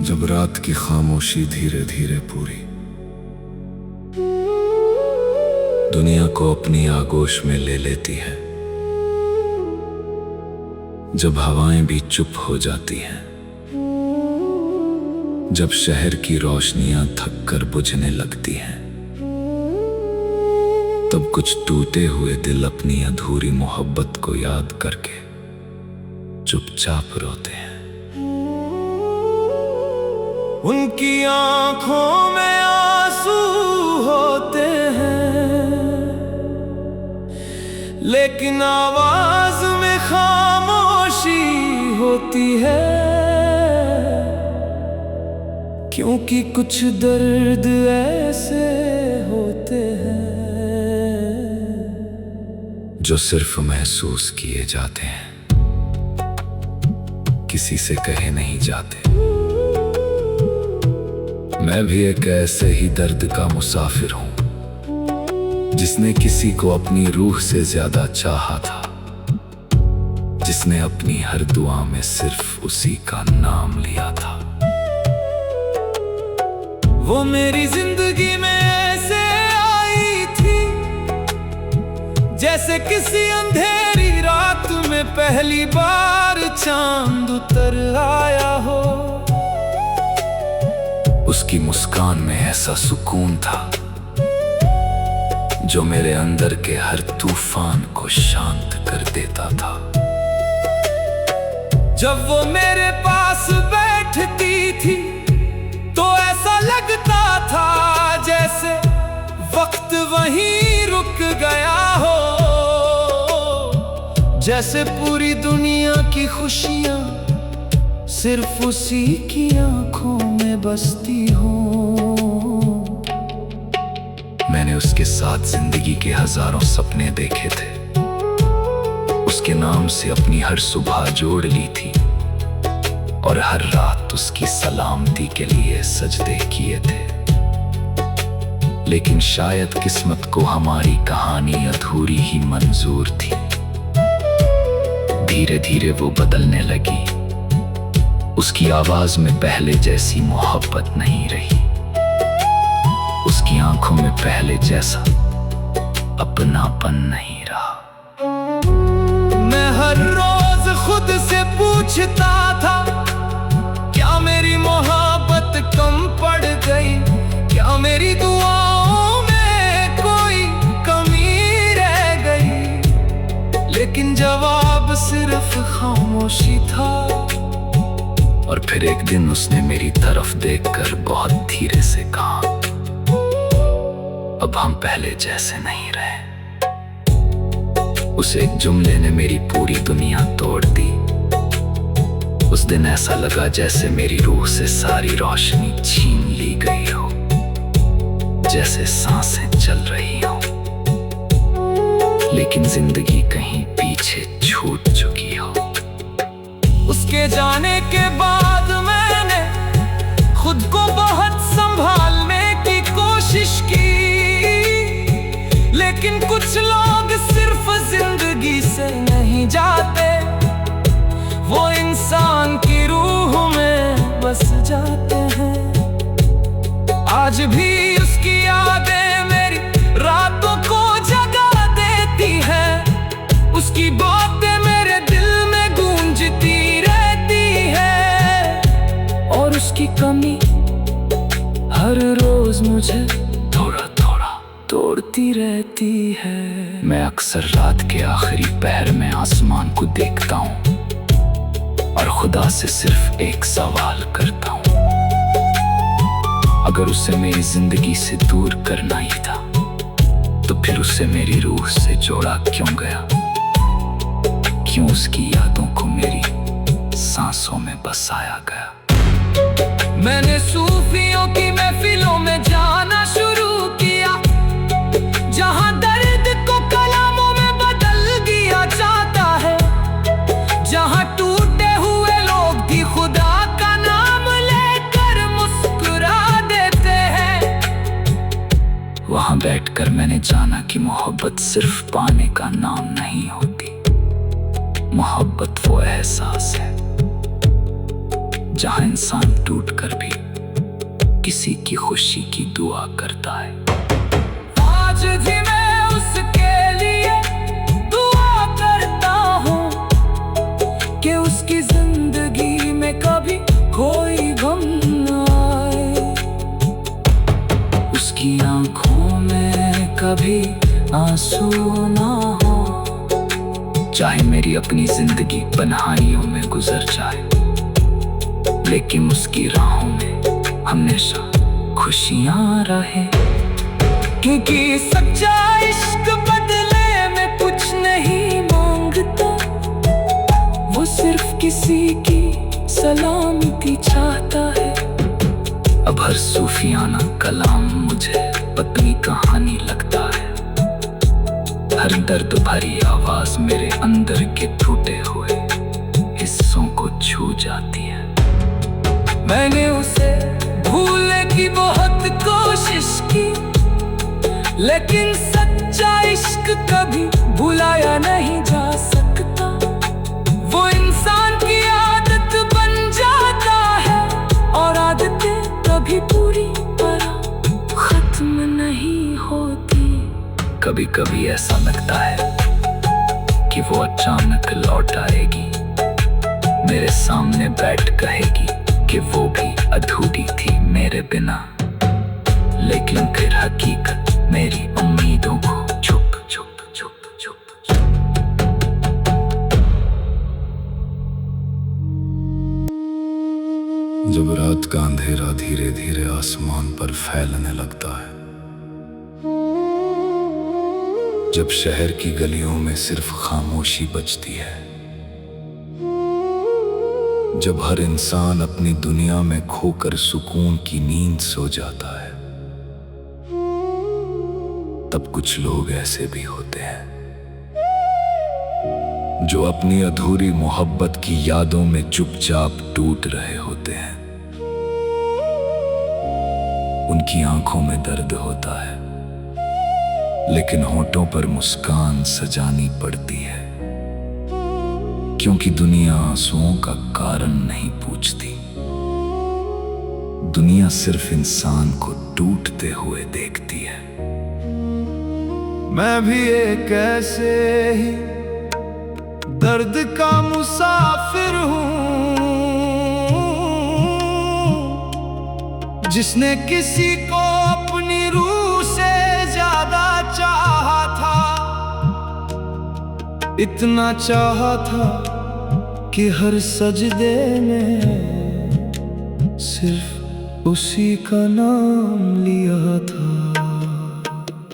जब रात की खामोशी धीरे धीरे पूरी दुनिया को अपनी आगोश में ले लेती है, जब हवाएं भी चुप हो जाती हैं, जब शहर की रोशनियां थक कर बुझने लगती हैं, तब कुछ टूटे हुए दिल अपनी अधूरी मोहब्बत को याद करके चुपचाप रोते हैं। उनकी आंखों में आंसू होते हैं, लेकिन आवाज में खामोशी होती है, क्योंकि कुछ दर्द ऐसे होते हैं जो सिर्फ महसूस किए जाते हैं, किसी से कहे नहीं जाते। मैं भी एक ऐसे ही दर्द का मुसाफिर हूं, जिसने किसी को अपनी रूह से ज्यादा चाहा था, जिसने अपनी हर दुआ में सिर्फ उसी का नाम लिया था। वो मेरी जिंदगी में ऐसे आई थी, जैसे किसी अंधेरी रात में पहली बार चांद उतर आया हो। उसकी मुस्कान में ऐसा सुकून था जो मेरे अंदर के हर तूफान को शांत कर देता था। जब वो मेरे पास बैठती थी तो ऐसा लगता था जैसे वक्त वहीं रुक गया हो, जैसे पूरी दुनिया की खुशियां सिर्फ उसी की आंखों में बसती हो। मैंने उसके साथ जिंदगी के हजारों सपने देखे थे, उसके नाम से अपनी हर सुबह जोड़ ली थी, और हर रात उसकी सलामती के लिए सजदे किए थे। लेकिन शायद किस्मत को हमारी कहानी अधूरी ही मंजूर थी। धीरे धीरे वो बदलने लगी, उसकी आवाज में पहले जैसी मोहब्बत नहीं रही, उसकी आंखों में पहले जैसा अपनापन नहीं रहा। मैं हर रोज खुद से पूछता था, क्या मेरी मोहब्बत कम पड़ गई, क्या मेरी दुआओं में कोई कमी रह गई। लेकिन जवाब सिर्फ खामोशी था। और फिर एक दिन उसने मेरी तरफ देखकर बहुत धीरे से कहा, अब हम पहले जैसे नहीं रहे। उस एक जुमले ने मेरी पूरी दुनिया तोड़ दी। उस दिन ऐसा लगा जैसे मेरी रूह से सारी रोशनी छीन ली गई हो, जैसे सांसें चल रही हो, लेकिन जिंदगी कहीं पीछे छूट चुकी हो। उसके जाने के बाद मैंने खुद को बहुत संभालने की कोशिश की, लेकिन कुछ लोग सिर्फ जिंदगी से नहीं जाते, वो इंसान की रूह में बस जाते हैं। आज भी उसकी यादें मेरी रातों को जगा देती हैं, उसकी बातें मेरे दिल में गूंजती रहती है, और उसकी कमी हर रोज मुझे थोड़ा थोड़ा तोड़ती रहती है। मैं अक्सर रात के आखिरी पहर में आसमान को देखता हूँ और खुदा से सिर्फ एक सवाल करता हूँ, अगर उसे मेरी जिंदगी से दूर करना ही था तो फिर उसे मेरी रूह से जोड़ा क्यों गया, क्यों उसकी यादों को मेरी सांसों में बसाया गया। मैंने सूफियों की महफिलों में जाना शुरू किया, जहां दर्द को कलामों में बदल दिया जाता है, जहां टूटे हुए लोग भी खुदा का नाम लेकर मुस्कुरा देते हैं। वहां बैठकर मैंने जाना कि मोहब्बत सिर्फ पाने का नाम नहीं होती, मोहब्बत वो एहसास है जहां इंसान टूट कर भी किसी की खुशी की दुआ करता है। आज भी मैं उसके लिए दुआ करता हूँ कि उसकी जिंदगी में कभी कोई गम न आए, उसकी आंखों में कभी आंसू ना हो। चाहे मेरी अपनी जिंदगी पनहानियों में गुजर जाए, लेकिन उसकी राहों में हमेशा खुशियां रहे। क्योंकि सच्चा इश्क बदले में कुछ नहीं मांगता, वो सिर्फ किसी की सलामती चाहता है। अब हर सूफियाना कलाम मुझे अपनी कहानी लगता है। हर दर्द भरी आवाज मेरे अंदर के टूटे हुए हिस्सों को छू जाती है। मैंने उसे भूलने की बहुत कोशिश की, लेकिन सच्चा इश्क कभी भुलाया नहीं जा सकता। वो इंसान की आदत बन जाता है, और आदतें कभी पूरी तरह खत्म नहीं होती। कभी कभी ऐसा लगता है कि वो अचानक लौट आएगी, मेरे सामने बैठ कहेगी कि वो भी अधूरी थी मेरे बिना। लेकिन फिर हकीकत मेरी उम्मीदों को छुप छुप छुप छुप जब रात का अंधेरा धीरे धीरे आसमान पर फैलने लगता है, जब शहर की गलियों में सिर्फ खामोशी बचती है, जब हर इंसान अपनी दुनिया में खोकर सुकून की नींद सो जाता है, तब कुछ लोग ऐसे भी होते हैं जो अपनी अधूरी मोहब्बत की यादों में चुपचाप टूट रहे होते हैं। उनकी आंखों में दर्द होता है, लेकिन होठों पर मुस्कान सजानी पड़ती है, क्योंकि दुनिया आंसुओं का कारण नहीं पूछती। दुनिया सिर्फ इंसान को टूटते हुए देखती है। मैं भी एक ऐसे ही दर्द का मुसाफिर हूँ, जिसने किसी को अपनी रूह से ज्यादा चाहा था। इतना चाहा था कि हर सजदे में सिर्फ उसी का नाम लिया था।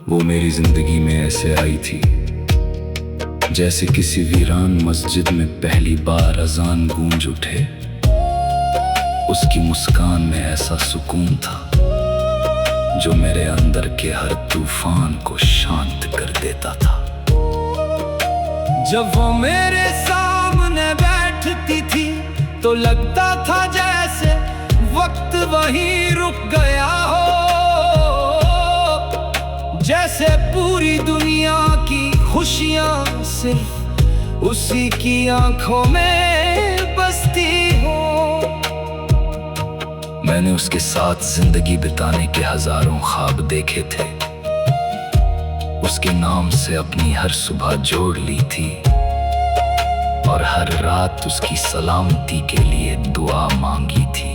वो मेरी जिंदगी में ऐसे आई थी जैसे किसी वीरान मस्जिद में पहली बार अजान गूंज उठे। उसकी मुस्कान में ऐसा सुकून था जो मेरे अंदर के हर तूफान को शांत कर देता था। जब वो मेरे सामने बैठती थी तो लगता था जैसे वक्त वहीं रुक गया हो, जैसे पूरी दुनिया की खुशियां सिर्फ उसी की आंखों में बसती हो। मैंने उसके साथ जिंदगी बिताने के हजारों ख्वाब देखे थे, उसके नाम से अपनी हर सुबह जोड़ ली थी, और हर रात उसकी सलामती के लिए दुआ मांगी थी।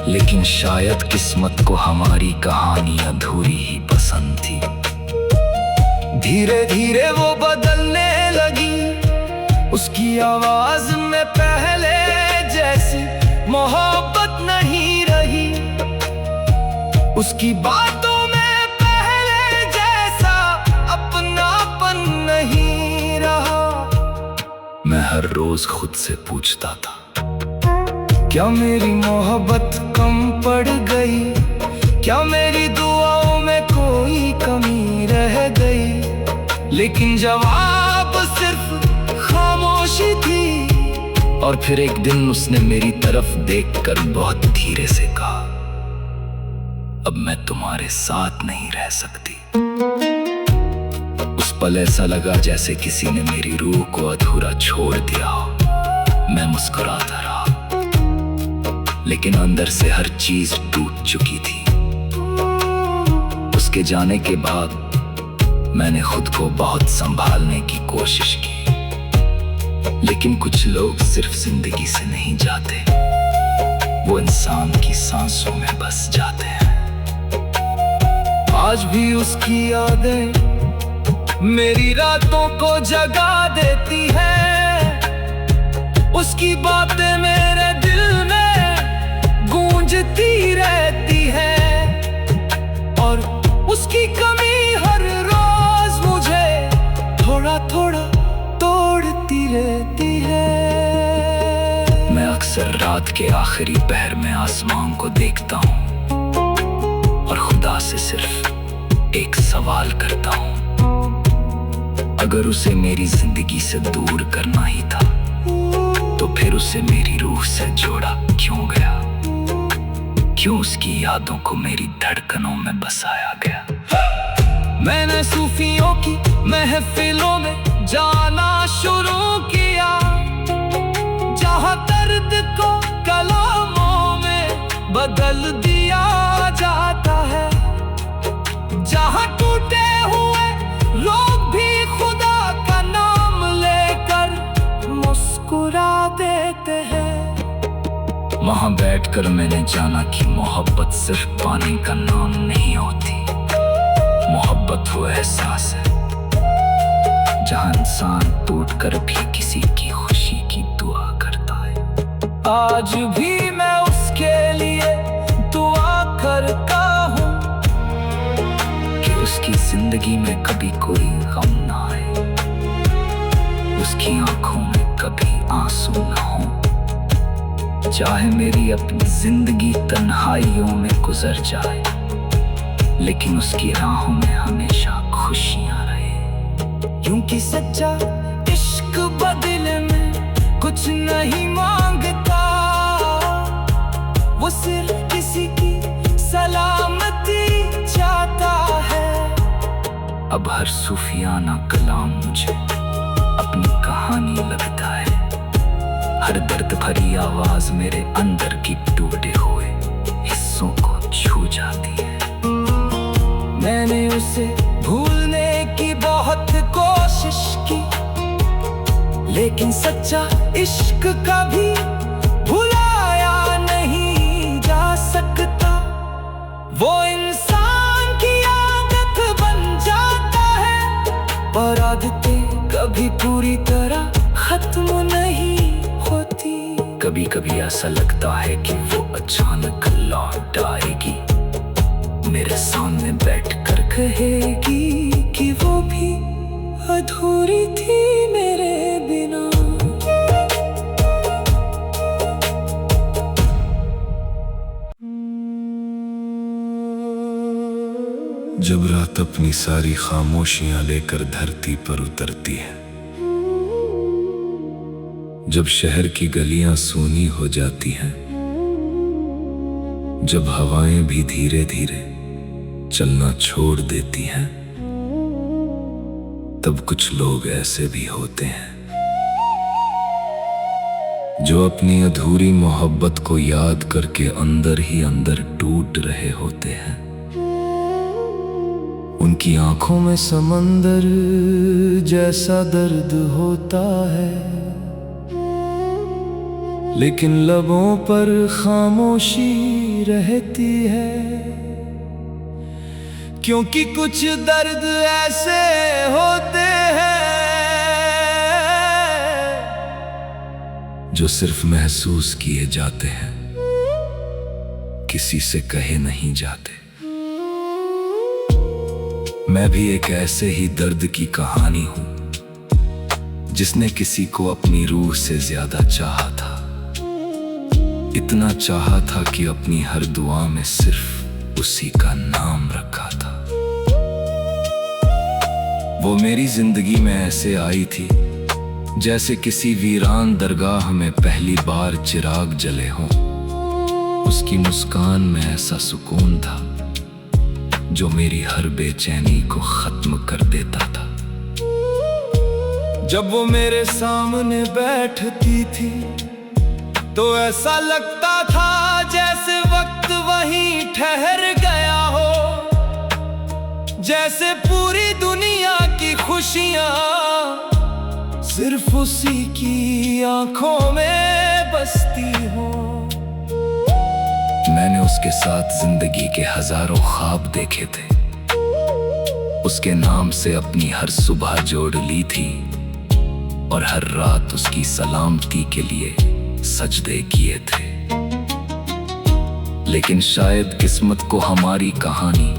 लेकिन शायद किस्मत को हमारी कहानी अधूरी ही पसंद थी। धीरे धीरे वो बदलने लगी, उसकी आवाज में पहले जैसी मोहब्बत नहीं रही, उसकी बातों में पहले जैसा अपनापन नहीं रहा। मैं हर रोज खुद से पूछता था, क्या मेरी मोहब्बत कम पड़ गई? क्या मेरी दुआओं में कोई कमी रह गई? लेकिन जवाब सिर्फ खामोशी थी। और फिर एक दिन उसने मेरी तरफ देखकर बहुत धीरे से कहा, अब मैं तुम्हारे साथ नहीं रह सकती। उस पल ऐसा लगा जैसे किसी ने मेरी रूह को अधूरा छोड़ दिया हो। मैं मुस्कुराता रहा, लेकिन अंदर से हर चीज टूट चुकी थी। उसके जाने के बाद मैंने खुद को बहुत संभालने की कोशिश की, लेकिन कुछ लोग सिर्फ जिंदगी से नहीं जाते, वो इंसान की सांसों में बस जाते हैं। आज भी उसकी यादें मेरी रातों को जगा देती है। उसकी बातें मेरे दिल में गूंजती रहती है, और उसकी कमी हर रोज मुझे थोड़ा थोड़ा तोड़ती रहती है। मैं अक्सर रात के आखिरी पहर में आसमान को देखता हूँ और खुदा से सिर्फ एक सवाल करता हूँ, अगर उसे मेरी जिंदगी से दूर करना ही था तो फिर उसे मेरी रूह से जोड़ा क्यों गया? क्यों उसकी यादों को मेरी धड़कनों में बसाया गया? मैंने सूफियों की महफिलों में जाना शुरू किया, जहाँ दर्द को कलामों में बदल दिया जाता है, जहाँ टूटे हुए लोग भी खुदा का नाम लेकर मुस्कुरा देते हैं। वहां बैठकर मैंने जाना कि मोहब्बत सिर्फ पाने का नाम नहीं होती। मोहब्बत वो एहसास है जहां इंसान टूटकर भी किसी की खुशी की दुआ करता है। आज भी मैं उसके लिए दुआ करता हूँ कि उसकी जिंदगी में कभी कोई गम ना आए, उसकी आंखों में कभी आंसू ना हो। चाहे मेरी अपनी जिंदगी तन्हाइयों में गुजर जाए, लेकिन उसकी राहों में हमेशा खुशियां रहे। क्योंकि सच्चा इश्क बदले में कुछ नहीं मांगता, वो सिर्फ किसी की सलामती चाहता है। अब हर सूफियाना कलाम मुझे अपनी कहानी लगता है, हर दर्द भरी आवाज मेरे अंदर की टूटे हुए हिस्सों को छू जाती है। मैंने उसे भूलने की बहुत कोशिश की, लेकिन सच्चा इश्क कभी भुलाया नहीं जा सकता। वो इंसान की आदत बन जाता है, पर आदतें कभी पूरी तरह खत्म नहीं होती। कभी कभी ऐसा लगता है कि वो अचानक लौट आएगी, मेरे सामने बैठकर कहेगी कि वो भी अधूरी थी मेरे बिना। जब रात अपनी सारी खामोशियां लेकर धरती पर उतरती है, जब शहर की गलियां सूनी हो जाती हैं, जब हवाएं भी धीरे धीरे चलना छोड़ देती हैं, तब कुछ लोग ऐसे भी होते हैं जो अपनी अधूरी मोहब्बत को याद करके अंदर ही अंदर टूट रहे होते हैं। उनकी आंखों में समंदर जैसा दर्द होता है, लेकिन लबों पर खामोशी रहती है। क्योंकि कुछ दर्द ऐसे होते हैं जो सिर्फ महसूस किए जाते हैं, किसी से कहे नहीं जाते। मैं भी एक ऐसे ही दर्द की कहानी हूं जिसने किसी को अपनी रूह से ज्यादा चाहा था, इतना चाहा था कि अपनी हर दुआ में सिर्फ उसी का नाम रखा था। वो मेरी जिंदगी में ऐसे आई थी जैसे किसी वीरान दरगाह में पहली बार चिराग जले हों। उसकी मुस्कान में ऐसा सुकून था जो मेरी हर बेचैनी को खत्म कर देता था। जब वो मेरे सामने बैठती थी तो ऐसा लगता था जैसे वक्त वहीं ठहर गया हो, जैसे पूरी दुनिया की खुशियां सिर्फ उसी की आंखों में बसती हो। मैंने उसके साथ जिंदगी के हजारों ख्वाब देखे थे, उसके नाम से अपनी हर सुबह जोड़ ली थी और हर रात उसकी सलामती के लिए सजदे किए थे। लेकिन शायद किस्मत को हमारी कहानी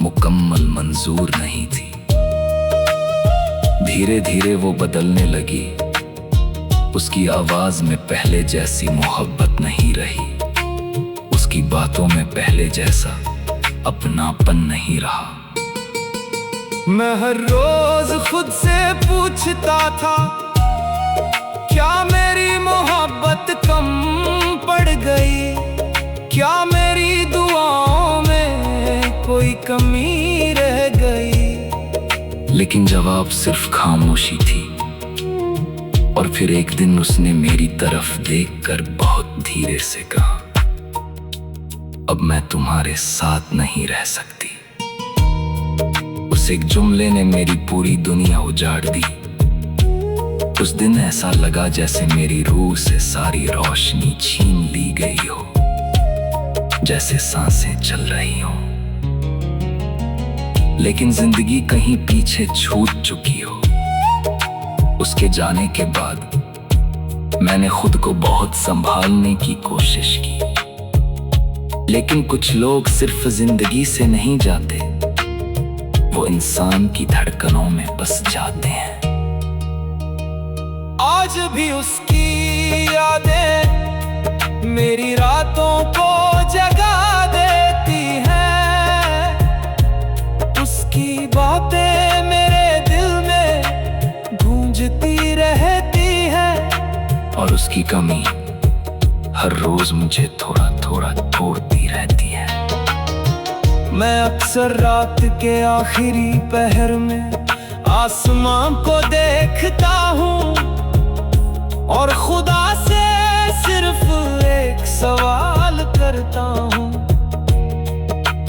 मुकम्मल मंजूर नहीं थी। धीरे धीरे वो बदलने लगी, उसकी आवाज में पहले जैसी मोहब्बत नहीं रही, उसकी बातों में पहले जैसा अपनापन नहीं रहा। मैं हर रोज खुद से पूछता था, क्या मेरी मोहब्बत कम पड़ गई, क्या मेरी दुआओं में कोई कमी रह गई। लेकिन जवाब सिर्फ खामोशी थी। और फिर एक दिन उसने मेरी तरफ देखकर बहुत धीरे से कहा, अब मैं तुम्हारे साथ नहीं रह सकती। उस एक जुमले ने मेरी पूरी दुनिया उजाड़ दी। उस दिन ऐसा लगा जैसे मेरी रूह से सारी रोशनी छीन ली गई हो, जैसे सांसें चल रही हो लेकिन जिंदगी कहीं पीछे छूट चुकी हो। उसके जाने के बाद मैंने खुद को बहुत संभालने की कोशिश की, लेकिन कुछ लोग सिर्फ जिंदगी से नहीं जाते, वो इंसान की धड़कनों में बस जाते हैं। आज भी उसकी यादें मेरी रातों को जगा देती हैं, उसकी बातें मेरे दिल में गूंजती रहती हैं और उसकी कमी हर रोज मुझे थोड़ा थोड़ा तोड़ती रहती है। मैं अक्सर रात के आखिरी पहर में आसमां को देखता हूँ और खुदा से सिर्फ एक सवाल करता हूँ,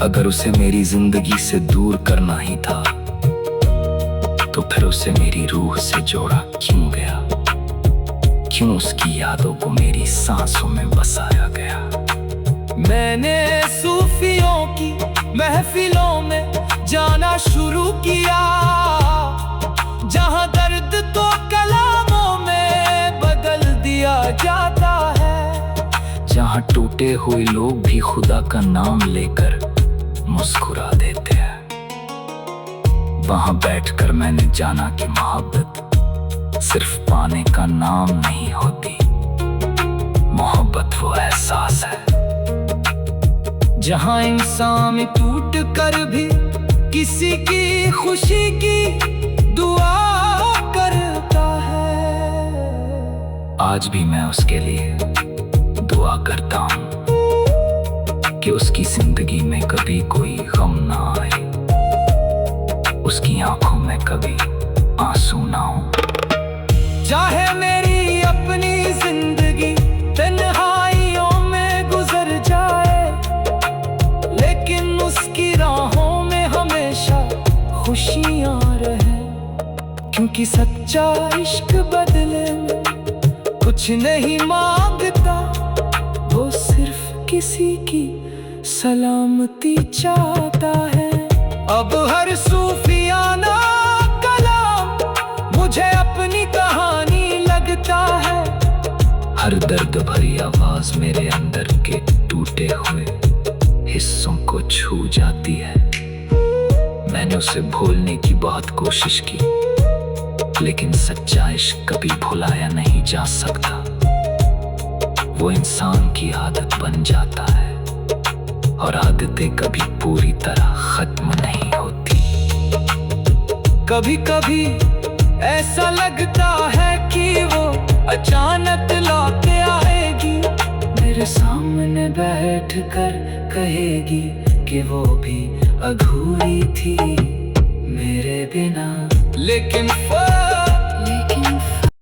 अगर उसे मेरी जिंदगी से दूर करना ही था तो फिर उसे मेरी रूह से जोड़ा क्यों गया? क्यों उसकी यादों को मेरी सांसों में बसाया गया? मैंने सूफियों की महफिलों में जाना शुरू किया, जहां दर्द तो कलामों में बदल दिया जाता है, जहां टूटे हुए लोग भी खुदा का नाम लेकर मुस्कुरा देते हैं। वहां बैठकर मैंने जाना कि मोहब्बत सिर्फ पाने का नाम नहीं होती, मोहब्बत वो एहसास है जहां इंसान टूट कर भी किसी की खुशी की दुआ करता है। आज भी मैं उसके लिए दुआ करता हूँ कि उसकी जिंदगी में कभी कोई गम ना आए, उसकी आंखों में कभी आंसू ना हो। चाहे मेरी अपनी जिंदगी तन्हाइयों में गुजर जाए, लेकिन उसकी राहों में हमेशा खुशियां रहे, क्योंकि सच्चा इश्क बदले में कुछ नहीं मांगता, वो सिर्फ किसी की सलामती चाहता है। अब हर सूफियाना कलाम मुझे अपनी कहानी लगता है, हर दर्द भरी आवाज मेरे अंदर के टूटे हुए हिस्सों को छू जाती है। मैंने उसे भूलने की बहुत कोशिश की, लेकिन सच्चा इश्क कभी भुलाया नहीं जा सकता। वो इंसान की आदत बन जाता है और आदतें कभी पूरी तरह खत्म नहीं होती। कभी कभी ऐसा लगता है कि वो अचानक लौट आएगी, मेरे सामने बैठ कर कहेगी कि वो भी अधूरी थी मेरे बिना। लेकिन